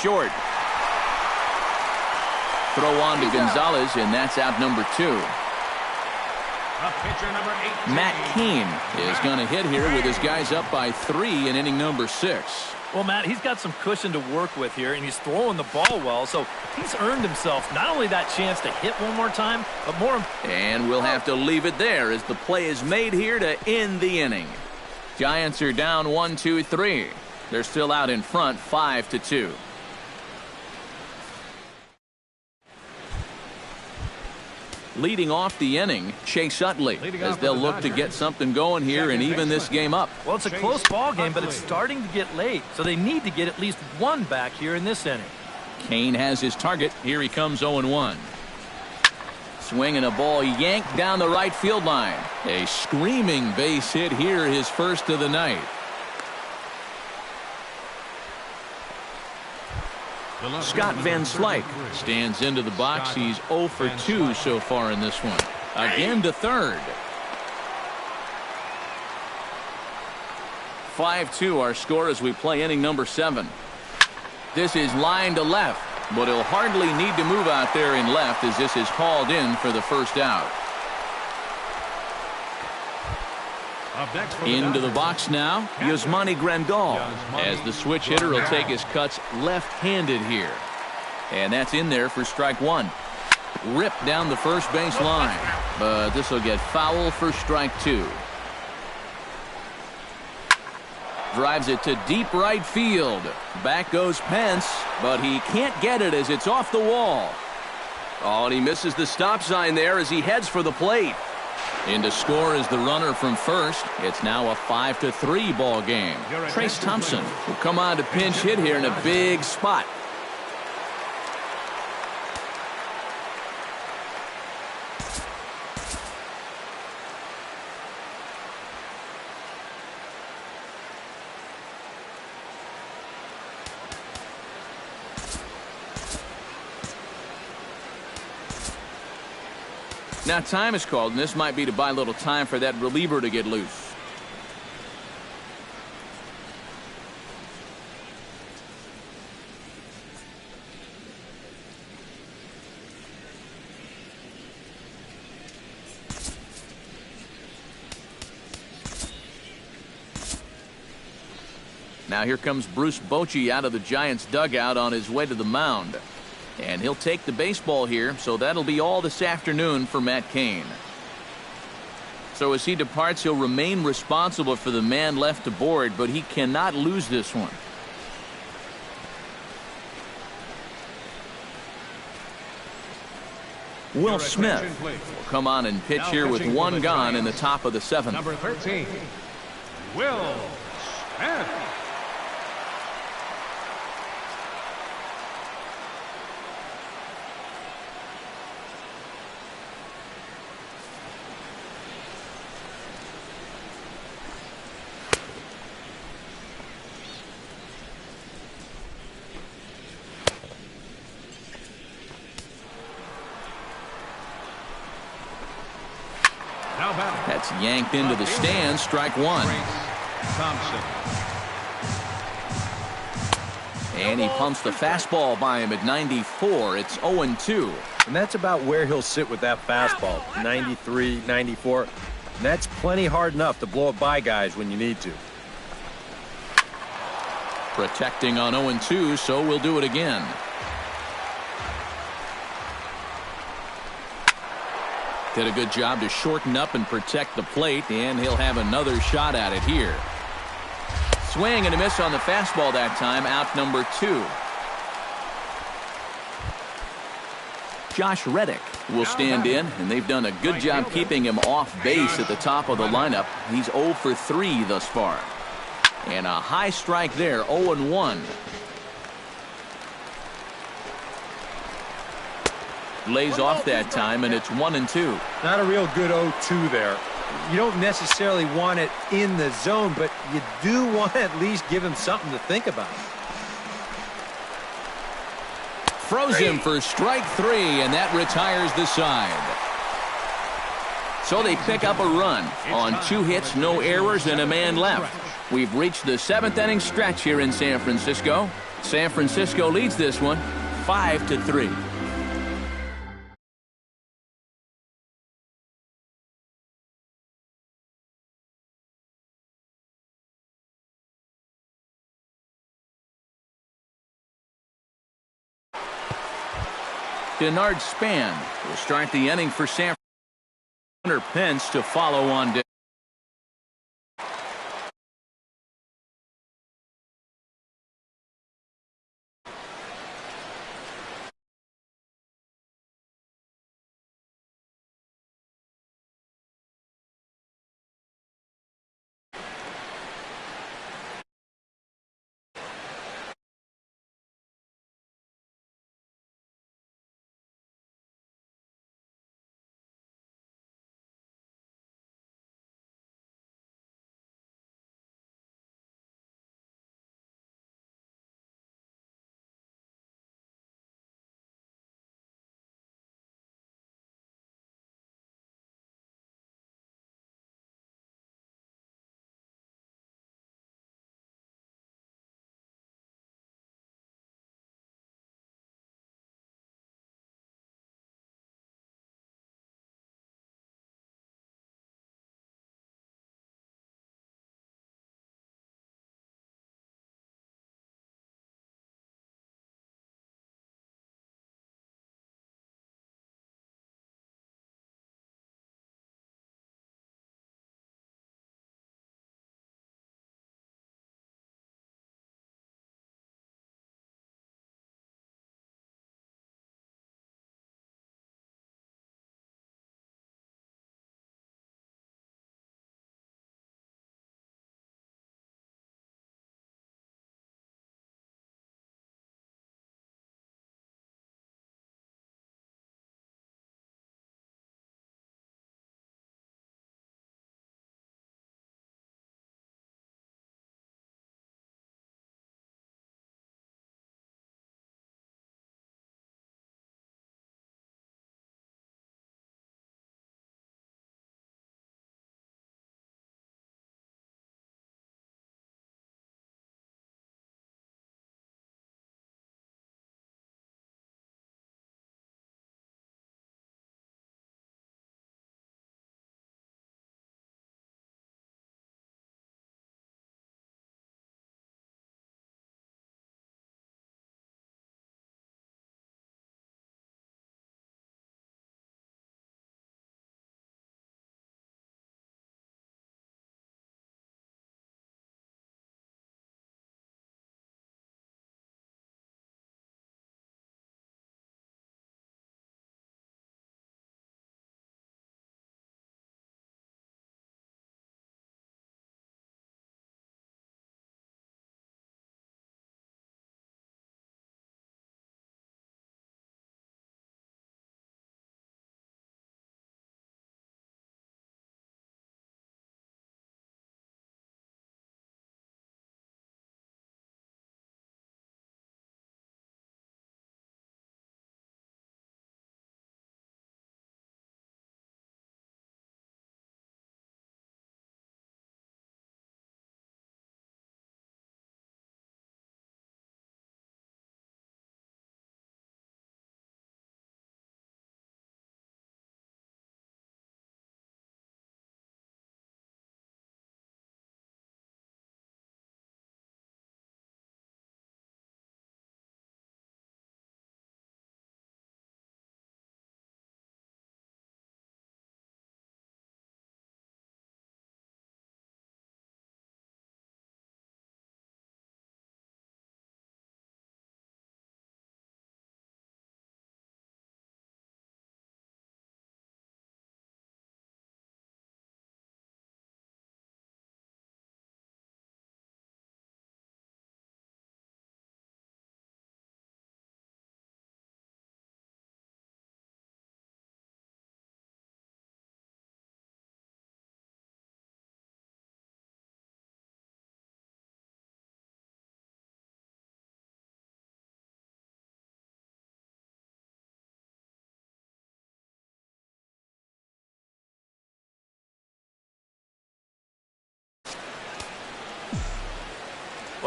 short. Throw on to Gonzalez, and that's out number 2. Matt Cain is going to hit here with his guys up by 3 in inning number 6. Well, Matt, he's got some cushion to work with here, and he's throwing the ball well, so he's earned himself not only that chance to hit one more time, but more. And we'll have to leave it there as the play is made here to end the inning. Giants are down 1-2-3. They're still out in front 5-2. Leading off the inning, Chase Utley, as they'll look to get something going here and even this game up. Well, it's a close ball game, but it's starting to get late, so they need to get at least one back here in this inning. Cain has his target. Here he comes 0-1. Swinging a ball yanked down the right field line. A screaming base hit here, his first of the night. Scott Van Slyke stands into the box. He's 0 for 2 so far in this one. Again to third. 5-2 our score as we play inning number 7. This is line to left, but he'll hardly need to move out there in left as this is called in for the first out. Into the box now, Yasmani Grandal, as the switch hitter will take his cuts left-handed here. And that's in there for strike 1. Ripped down the first base line, but this will get foul for strike 2. Drives it to deep right field. Back goes Pence, but he can't get it as it's off the wall. Oh, and he misses the stop sign there as he heads for the plate. In to score is the runner from first. It's now a 5-3 ball game. Trace Thompson will come on to pinch hit here in a big spot. Now time is called, and this might be to buy a little time for that reliever to get loose. Now here comes Bruce Bochy out of the Giants dugout on his way to the mound. And he'll take the baseball here, so that'll be all this afternoon for Matt Cain. So as he departs, he'll remain responsible for the man left to board, but he cannot lose this one. Will Smith will come on and pitch here with one gone in the top of the 7th. Number 13, Will Smith. That's yanked into the stands. Strike 1. Thompson. And he pumps the fastball by him at 94. It's 0-2. And that's about where he'll sit with that fastball. 93, 94. And that's plenty hard enough to blow it by guys when you need to. Protecting on 0-2, so we'll do it again. Did a good job to shorten up and protect the plate, and he'll have another shot at it here. Swing and a miss on the fastball that time. Out number 2. Josh Reddick will stand in, and they've done a good job keeping him off base at the top of the lineup. He's 0 for 3 thus far. And a high strike there, 0-1. Lays off that time, and it's 1-2. Not a real good 0-2 there. You don't necessarily want it in the zone, but you do want to at least give him something to think about. Froze him for strike 3, and that retires the side. So they pick up a run on 2 hits, no errors, and a man left. We've reached the 7th inning stretch here in San Francisco. San Francisco leads this one 5-3. Denard Span will start the inning for San Francisco. Hunter Pence to follow on deck.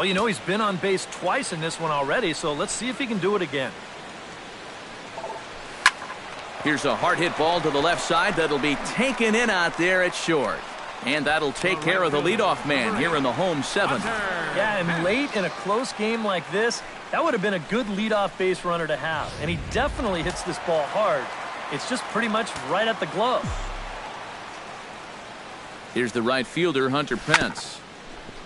Well, you know, he's been on base twice in this one already, so let's see if he can do it again. Here's a hard hit ball to the left side that'll be taken in out there at short. And that'll take care of the leadoff man here in the home seventh. Yeah, and late in a close game like this, that would have been a good leadoff base runner to have. And he definitely hits this ball hard. It's just pretty much right at the glove. Here's the right fielder, Hunter Pence.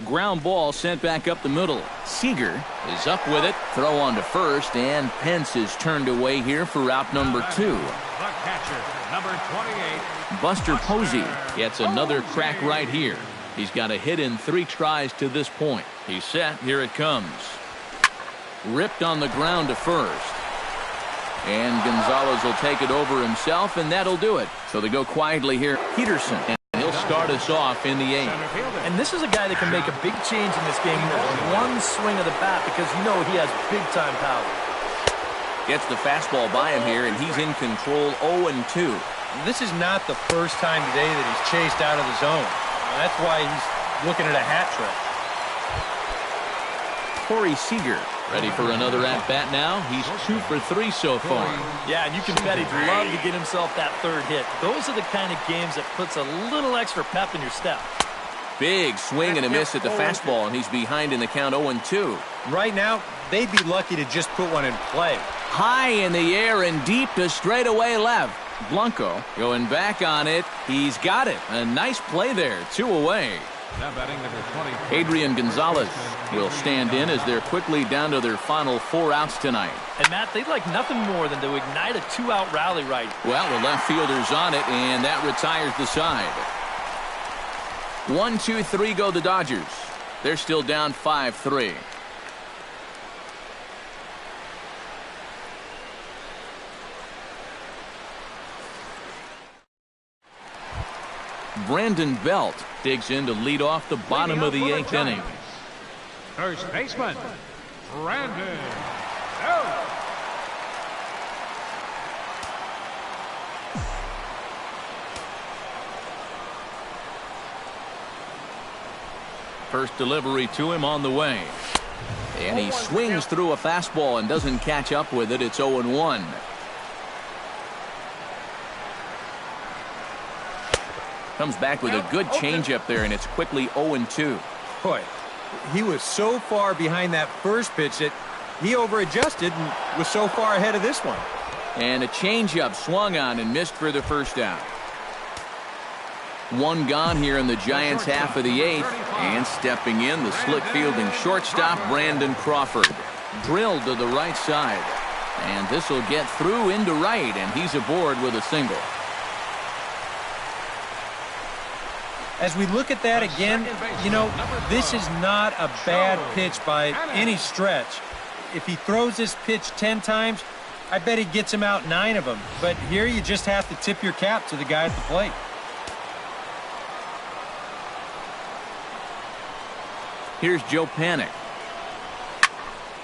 Ground ball sent back up the middle. Seager is up with it. Throw on to first, and Pence is turned away here for out number 2. The catcher, number 28. Buster Posey gets another crack right here. He's got a hit in 3 tries to this point. He's set. Here it comes. Ripped on the ground to first. And Gonzalez will take it over himself, and that'll do it. So they go quietly here. Peterson, and he'll start us off in the 8th. And this is a guy that can make a big change in this game with one swing of the bat because you know he has big-time power. Gets the fastball by him here, and he's in control 0-2. This is not the first time today that he's chased out of the zone. That's why he's looking at a hat trick. Corey Seager ready for another at-bat now. He's 2 for 3 so far. Yeah, and you can bet he'd love to get himself that 3rd hit. Those are the kind of games that puts a little extra pep in your step. Big swing and a miss at the fastball, and he's behind in the count 0-2. Right now, they'd be lucky to just put one in play. High in the air and deep to straightaway left. Blanco going back on it. He's got it. A nice play there. 2 away. Now batting number 20. Adrian Gonzalez will stand in as they're quickly down to their final 4 outs tonight. And, Matt, they'd like nothing more than to ignite a 2-out rally right. Well, the left fielder's on it, and that retires the side. 1, 2, 3 go the Dodgers. They're still down 5-3. Brandon Belt digs in to lead off the bottom of the 8th inning. First baseman, Brandon Belt. First delivery to him on the way. And he swings through a fastball and doesn't catch up with it. It's 0-1. Comes back with a good changeup there, and it's quickly 0-2. Boy, he was so far behind that first pitch that he over-adjusted and was so far ahead of this one. And a changeup swung on and missed for the first out. 1 gone here in the Giants' half of the 8th. And stepping in, the slick fielding shortstop, Brandon Crawford. Drilled to the right side. And this will get through into right, and he's aboard with a single. As we look at that again, you know, this is not a bad pitch by any stretch. If he throws this pitch 10 times, I bet he gets him out 9 of them. But here you just have to tip your cap to the guy at the plate. Here's Joe Panik.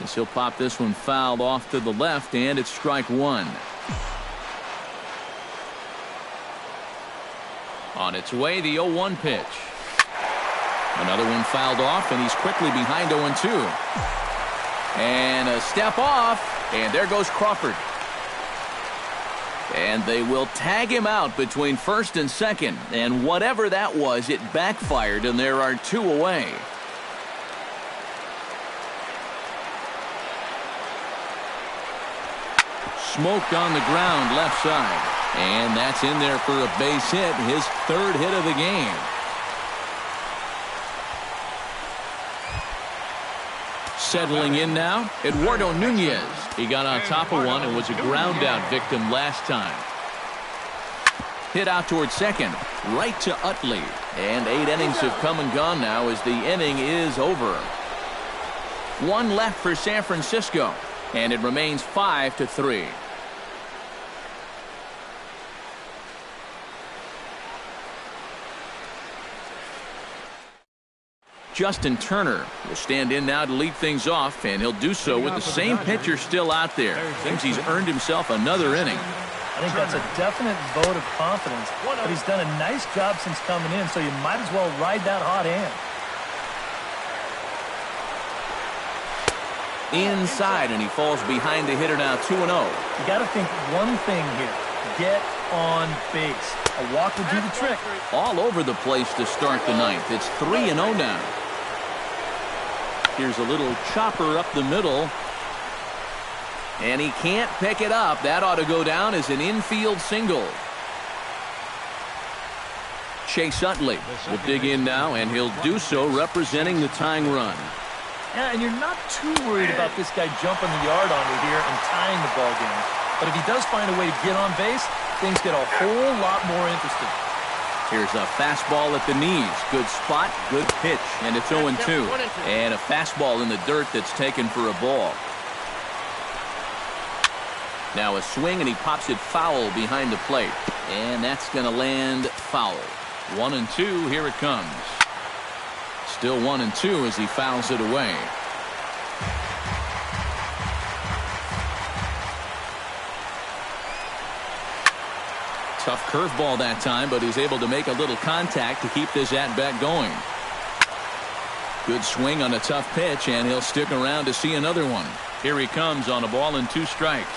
As he'll pop this one fouled off to the left, and it's strike 1. On its way, the 0-1 pitch. Another one fouled off, and he's quickly behind 0-2. And a step off, and there goes Crawford. And they will tag him out between first and second. And whatever that was, it backfired, and there are 2 away. Smoked on the ground left side. And that's in there for a base hit, his 3rd hit of the game. Settling in now, Eduardo Nunez. He got on top of one and was a ground out victim last time. Hit out towards second, right to Utley. And 8 innings have come and gone now as the inning is over. 1 left for San Francisco, and it remains 5-3. Justin Turner will stand in now to lead things off, and he'll do so with the same pitcher still out there. Seems he's earned himself another inning. I think that's a definite vote of confidence, but he's done a nice job since coming in, so you might as well ride that hot hand. inside, and he falls behind the hitter now 2-0. You got to think one thing here. Get on base. A walk will do the trick. All over the place to start the ninth. It's 3-0 now. Here's a little chopper up the middle. And he can't pick it up. That ought to go down as an infield single. Chase Utley will dig in now, and he'll do so representing the tying run. Yeah, and you're not too worried about this guy jumping the yard on you here and tying the ball game. But if he does find a way to get on base, things get a whole lot more interesting. Here's a fastball at the knees. Good spot, good pitch, and it's 0-2. And a fastball in the dirt that's taken for a ball. Now a swing, and he pops it foul behind the plate. And that's going to land foul. 1-2, here it comes. Still 1-2 as he fouls it away. Tough curveball that time, but he's able to make a little contact to keep this at-bat going. Good swing on a tough pitch, and he'll stick around to see another one. Here he comes on a ball and 2 strikes.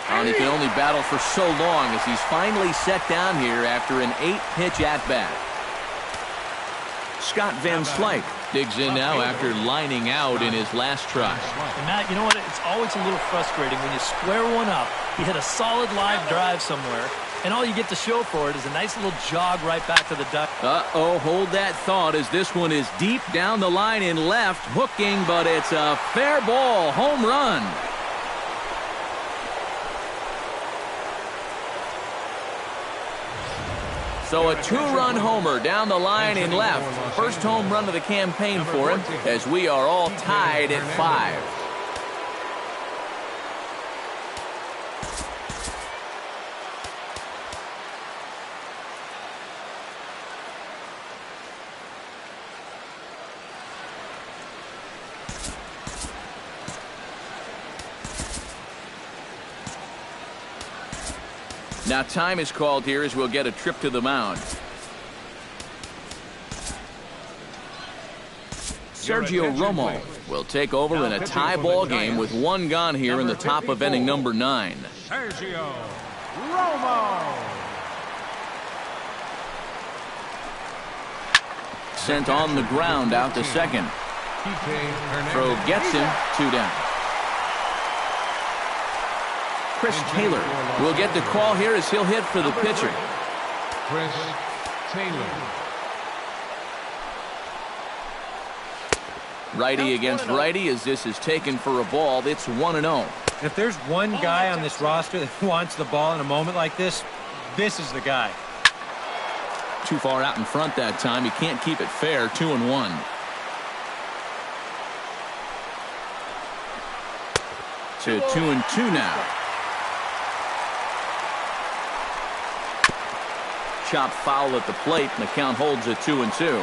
And he can only battle for so long as he's finally set down here after an 8-pitch at-bat. Scott Van Slyke digs in now after lining out in his last try. And Matt, you know what? It's always a little frustrating when you square one up. You hit a solid live drive somewhere, and all you get to show for it is a nice little jog right back to the duck. Uh-oh, hold that thought as this one is deep down the line in left, hooking, but it's a fair ball, home run. So a 2-run homer down the line in left. First home run of the campaign for him as we are all tied at 5. Now time is called here as we'll get a trip to the mound. Sergio Romo will take over in a tie ball game with 1 gone here in the top of inning number 9. Sergio Romo. Sent on the ground out to second. Throw gets him, 2 down. Chris Taylor will get the call here as he'll hit for the pitcher. Chris Taylor. Righty against righty as this is taken for a ball. It's 1-0. If there's one guy on this roster that wants the ball in a moment like this, this is the guy. Too far out in front that time. He can't keep it fair. 2-1. To 2-2 now. Chop foul at the plate, and the count holds at 2-2.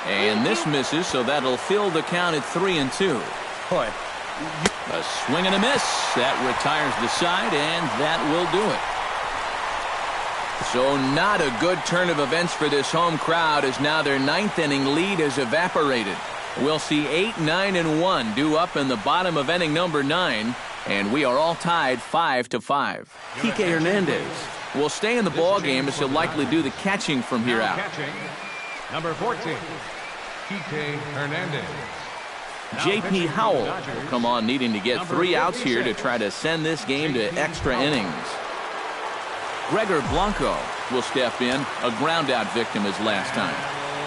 And this misses, so that'll fill the count at 3-2. Boy. A swing and a miss. That retires the side, and that will do it. So not a good turn of events for this home crowd as now their 9th inning lead has evaporated. We'll see 8, 9, and 1 due up in the bottom of inning number 9. And we are all tied 5-5. Kike Hernandez will stay in the ball game as he'll likely do the catching from here out. Number 14, Kike Hernandez. J.P. Howell will come on needing to get 3 outs here to try to send this game to extra innings. Gregor Blanco will step in, a ground-out victim his last time.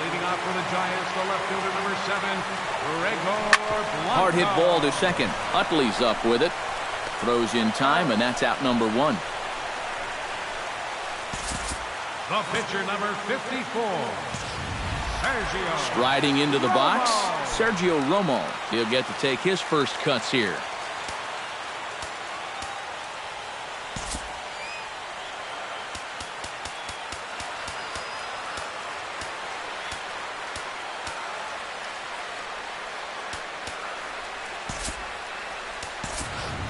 Leading off for the Giants, the left fielder, number 7, Gregor Blanco. Hard hit ball to second. Utley's up with it. Throws in time, and that's out number 1. The pitcher, number 54, Sergio. Striding into the box, Sergio Romo. He'll get to take his first cuts here.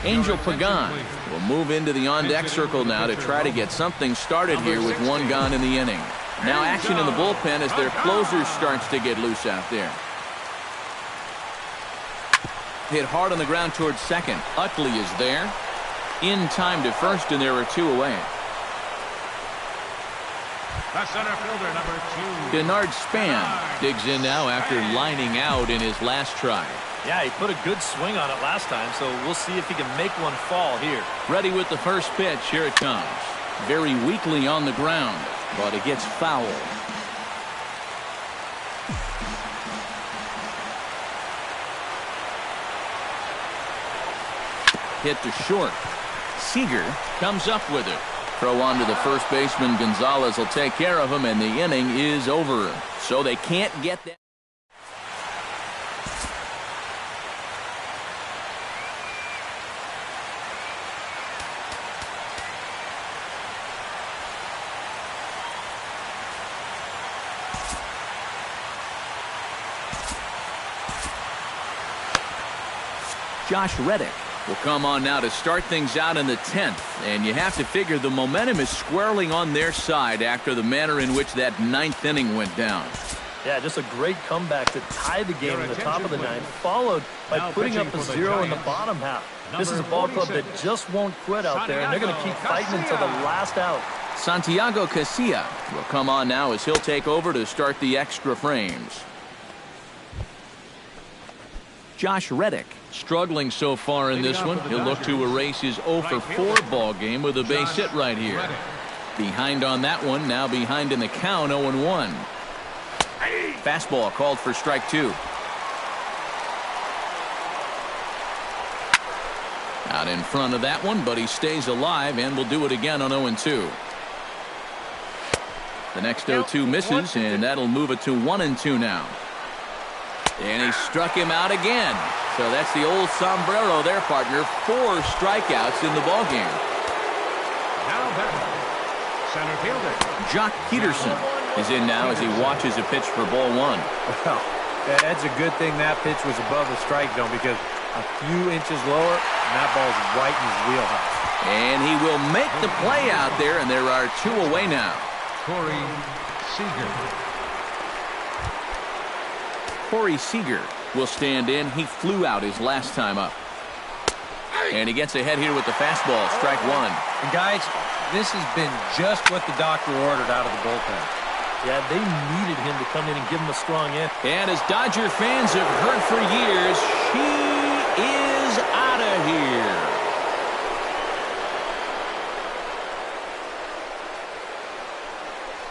Angel Pagan will move into the on-deck circle now to try to get something started here with 1 gone in the inning. Now action in the bullpen as their closer starts to get loose out there. hit hard on the ground towards second. Utley is there. In time to first, and there are 2 away. The center fielder, number 2. Denard Span digs in now after lining out in his last try. Yeah, he put a good swing on it last time, so we'll see if he can make one fall here. Ready with the first pitch. Here it comes. Very weakly on the ground, but it gets foul. Hit to short. Seager comes up with it. Throw on to the first baseman. Gonzalez will take care of him, and the inning is over. So they can't get that. Josh Reddick will come on now to start things out in the 10th. And you have to figure the momentum is squarely on their side after the manner in which that 9th inning went down. Yeah, just a great comeback to tie the game in the top of the 9th, followed by putting up a 0 in the bottom half. This is a ball club that just won't quit out there, and they're going to keep fighting until the last out. Santiago Casilla will come on now as he'll take over to start the extra frames. Josh Reddick struggling so far in this one. He'll look to erase his 0 for 4 ball game with a base hit right here. Behind on that one, now behind in the count, 0-1. Fastball called for strike 2. Out in front of that one, but he stays alive and will do it again on 0-2. The next 0-2 misses, and that'll move it to 1-2 now. And he struck him out again. So that's the old sombrero there, partner. 4 strikeouts in the ballgame. Now batter, center fielder Jock Peterson is in now as he watches a pitch for ball 1. Well, that's a good thing that pitch was above the strike zone, because a few inches lower, and that ball's right in his wheelhouse. And he will make the play out there, and there are 2 away now. Corey Seager. Corey Seager will stand in. He flew out his last time up. And he gets ahead here with the fastball. Strike 1. And guys, this has been just what the doctor ordered out of the bullpen. Yeah, they needed him to come in and give him a strong in. And as Dodger fans have heard for years, she is out of here.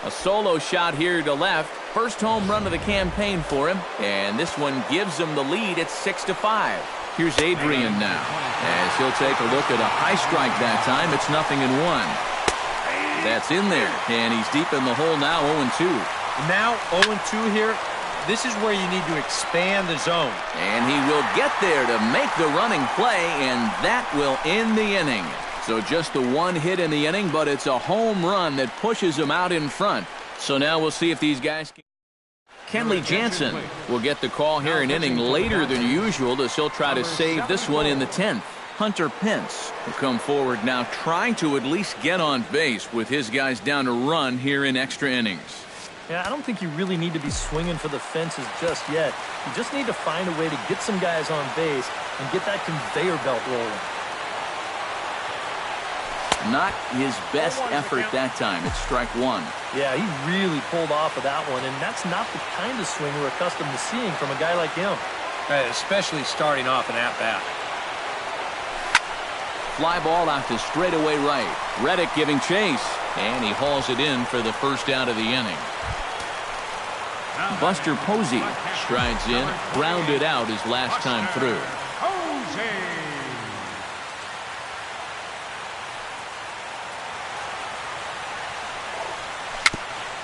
A solo shot here to left. First home run of the campaign for him. And this one gives him the lead at 6-5. Here's Adrian now, as he'll take a look at a high strike that time. It's 0-1. That's in there, and he's deep in the hole now, 0-2. Now 0-2 here. This is where you need to expand the zone. And he will get there to make the running play, and that will end the inning. So just the 1 hit in the inning, but it's a home run that pushes him out in front. So now we'll see if these guys can. Kenley Jansen will get the call here an inning later than usual, as he'll try to save this one in the 10th. Hunter Pence will come forward now, trying to at least get on base with his guys down to run here in extra innings. Yeah, I don't think you really need to be swinging for the fences just yet. You just need to find a way to get some guys on base and get that conveyor belt rolling. Not his best effort that time. It's strike 1. Yeah, he really pulled off of that one, and that's not the kind of swing we're accustomed to seeing from a guy like him. Especially starting off an at-bat. Fly ball out to straightaway right. Reddick giving chase, and he hauls it in for the first out of the inning. Buster Posey strides in, grounded out his last time through.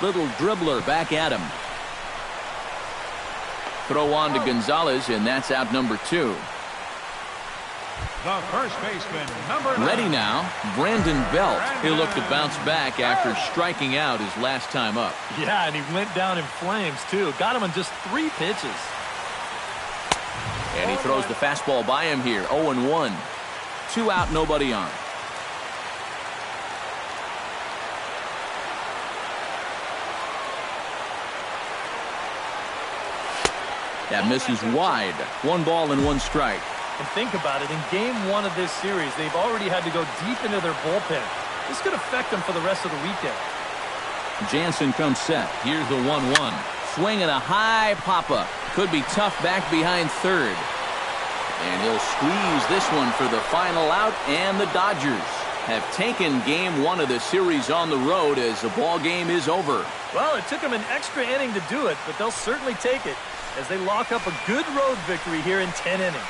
Little dribbler back at him. Throw on to Gonzalez, and that's out number 2. The first baseman, number 9. Ready now, Brandon Belt. He'll look to bounce back after striking out his last time up. Yeah, and he went down in flames, too. Got him on just 3 pitches. And he throws the fastball by him here, 0-1. 2 out, nobody on. That misses wide. 1 ball and 1 strike. And think about it, in game 1 of this series, they've already had to go deep into their bullpen. This could affect them for the rest of the weekend. Jansen comes set. Here's the 1-1. Swing and a high pop-up. Could be tough back behind third. And he'll squeeze this one for the final out, and the Dodgers have taken game 1 of the series on the road as the ball game is over. Well, it took them an extra inning to do it, but they'll certainly take it as they lock up a good road victory here in 10 innings.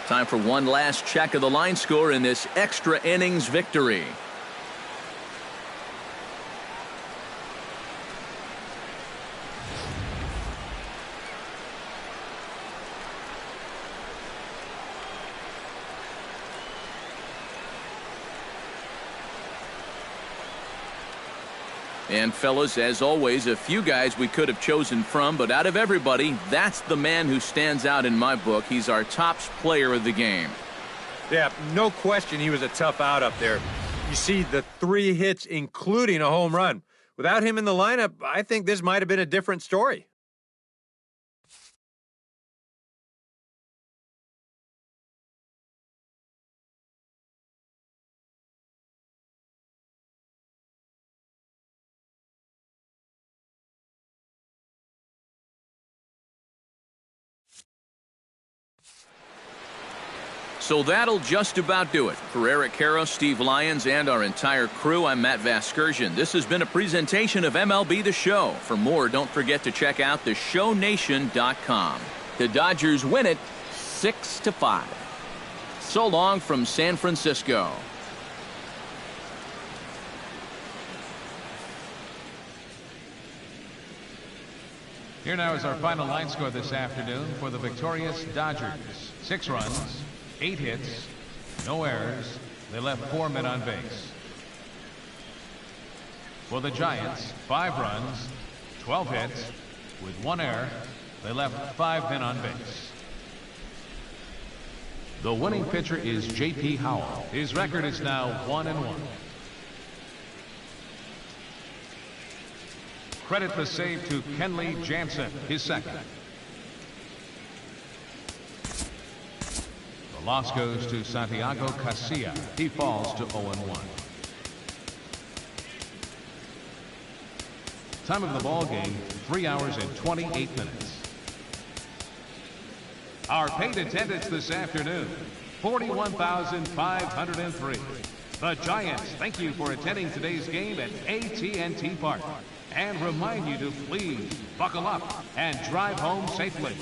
Time for one last check of the line score in this extra innings victory. And fellas, as always, a few guys we could have chosen from, but out of everybody, that's the man who stands out in my book. He's our top player of the game. Yeah, no question he was a tough out up there. You see the 3 hits, including a home run. Without him in the lineup, I think this might have been a different story. So that'll just about do it. For Eric Karros, Steve Lyons, and our entire crew, I'm Matt Vasgersian. This has been a presentation of MLB The Show. For more, don't forget to check out theshownation.com. The Dodgers win it 6-5. So long from San Francisco. Here now is our final line score this afternoon for the victorious Dodgers. 6 runs, 8 hits, no errors. They left 4 men on base. For the Giants, 5 runs, 12 hits, with 1 error. They left 5 men on base. The winning pitcher is J.P. Howell. His record is now 1-1. Credit the save to Kenley Jansen, his second. The loss goes to Santiago Casilla. He falls to 0-1. Time of the ball game, 3 hours and 28 minutes. Our paid attendance this afternoon, 41,503. The Giants thank you for attending today's game at AT&T Park and remind you to please buckle up and drive home safely.